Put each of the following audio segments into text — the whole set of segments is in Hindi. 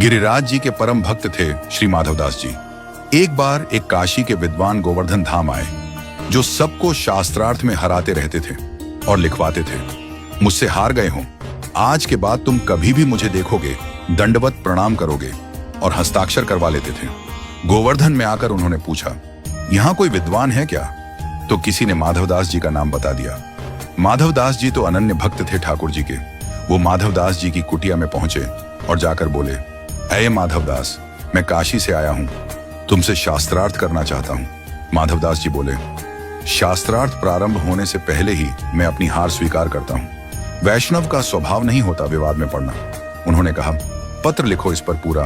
गिरिराज जी के परम भक्त थे श्री माधवदास जी। एक बार एक काशी के विद्वान गोवर्धन धाम आए, जो सबको शास्त्रार्थ में हराते रहते थे और लिखवाते थे। मुझसे हार गए हो, आज के बाद तुम कभी भी मुझे देखोगे दंडवत प्रणाम करोगे, और हस्ताक्षर करवा लेते थे। गोवर्धन में आकर उन्होंने पूछा, यहाँ कोई विद्वान है क्या? तो किसी ने माधवदास जी का नाम बता दिया। माधवदास जी तो अनन्य भक्त थे ठाकुर जी के। वो माधवदास जी की कुटिया में पहुंचे और जाकर बोले, अये माधवदास, मैं काशी से आया हूं, तुमसे शास्त्रार्थ करना चाहता हूं। माधवदास जी बोले, शास्त्रार्थ प्रारंभ होने से पहले ही मैं अपनी हार स्वीकार करता हूं। वैष्णव का स्वभाव नहीं होता विवाद में पड़ना। उन्होंने कहा, पत्र लिखो इस पर पूरा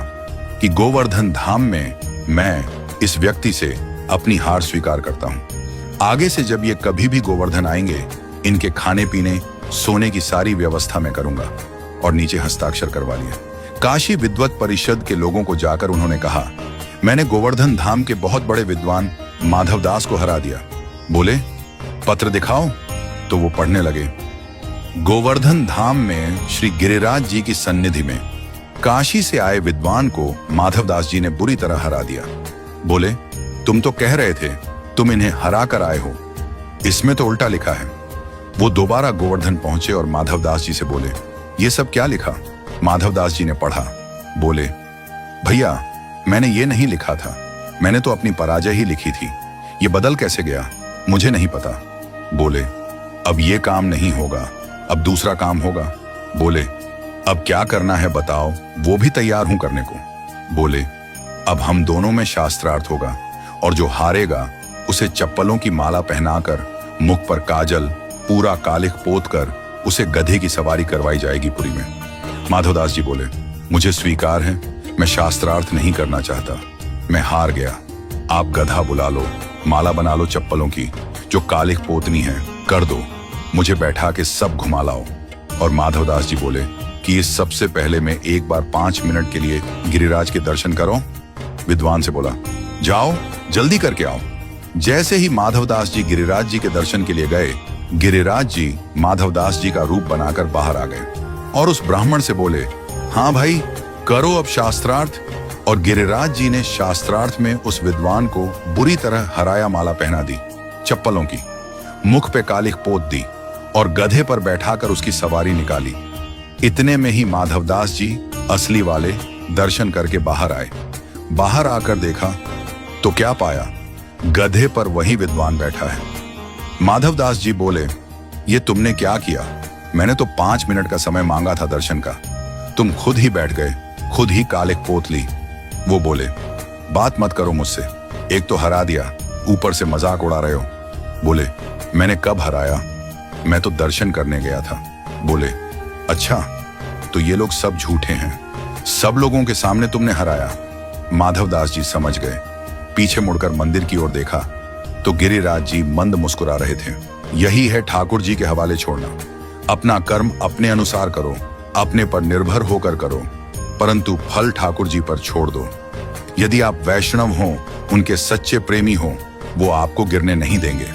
कि गोवर्धन धाम में मैं इस व्यक्ति से अपनी हार स्वीकार करता हूं। आगे से जब ये कभी भी गोवर्धन आएंगे, इनके खाने पीने सोने की सारी व्यवस्था मैं करूंगा। और नीचे हस्ताक्षर करवा लिया। काशी विद्वत परिषद के लोगों को जाकर उन्होंने कहा, मैंने गोवर्धन धाम के बहुत बड़े विद्वान माधवदास को हरा दिया। बोले, पत्र दिखाओ। तो वो पढ़ने लगे, गोवर्धन धाम में श्री गिरिराज जी की सन्निधि में काशी से आए विद्वान को माधवदास जी ने बुरी तरह हरा दिया। बोले, तुम तो कह रहे थे तुम इन्हें हरा कर आए हो, इसमें तो उल्टा लिखा है। वो दोबारा गोवर्धन पहुंचे और माधवदास जी से बोले, ये सब क्या लिखा? माधवदास जी ने पढ़ा। बोले, भैया, मैंने ये नहीं लिखा था, मैंने तो अपनी पराजय ही लिखी थी। ये बदल कैसे गया मुझे नहीं पता। बोले, अब ये काम नहीं होगा, अब दूसरा काम होगा। बोले, अब क्या करना है बताओ, वो भी तैयार हूं करने को। बोले, अब हम दोनों में शास्त्रार्थ होगा, और जो हारेगा उसे चप्पलों की माला पहनाकर, मुख पर काजल, पूरा कालिख पोत कर उसे गधे की सवारी करवाई जाएगी पुरी में। माधवदास जी बोले, मुझे स्वीकार है, मैं शास्त्रार्थ नहीं करना चाहता, मैं हार गया। आप गधा बुला लो, माला बना लो चप्पलों की, जो कालिख पोतनी है कर दो, मुझे बैठा के सब घुमा लाओ। और माधवदास जी बोले कि इस सबसे पहले मैं एक बार 5 मिनट के लिए गिरिराज के दर्शन करो। विद्वान से बोला, जाओ जल्दी करके आओ। जैसे ही माधवदास जी गिरिराज जी के दर्शन के लिए गए, गिरिराज जी माधवदास जी का रूप बनाकर बाहर आ गए और उस ब्राह्मण से बोले, हाँ भाई, करो अब शास्त्रार्थ। और गिरिराज जी ने शास्त्रार्थ में उस विद्वान को बुरी तरह हराया, माला पहना दी चप्पलों की, मुख पे कालिख पोत दी और गधे पर बैठाकर उसकी सवारी निकाली। इतने में ही माधवदास जी असली वाले दर्शन करके बाहर आए। बाहर आकर देखा तो क्या पाया, गधे पर वही विद्वान बैठा है। माधवदास जी बोले, ये तुमने क्या किया? मैंने तो 5 मिनट का समय मांगा था दर्शन का, तुम खुद ही बैठ गए, खुद ही कालिख पोत ली। वो बोले, बात मत करो मुझसे, एक तो हरा दिया, ऊपर से मजाक उड़ा रहे हो। बोले, मैंने कब हराया? मैं तो दर्शन करने गया था। बोले, अच्छा, तो ये लोग सब झूठे हैं, सब लोगों के सामने तुमने हराया। माधवदास जी समझ गए। पीछे मुड़कर मंदिर की ओर देखा तो गिरिराज जी मंद मुस्कुरा रहे थे। यही है ठाकुर जी के हवाले छोड़ना। अपना कर्म अपने अनुसार करो, अपने पर निर्भर होकर करो, परंतु फल ठाकुर जी पर छोड़ दो। यदि आप वैष्णव हो, उनके सच्चे प्रेमी हो, वो आपको गिरने नहीं देंगे।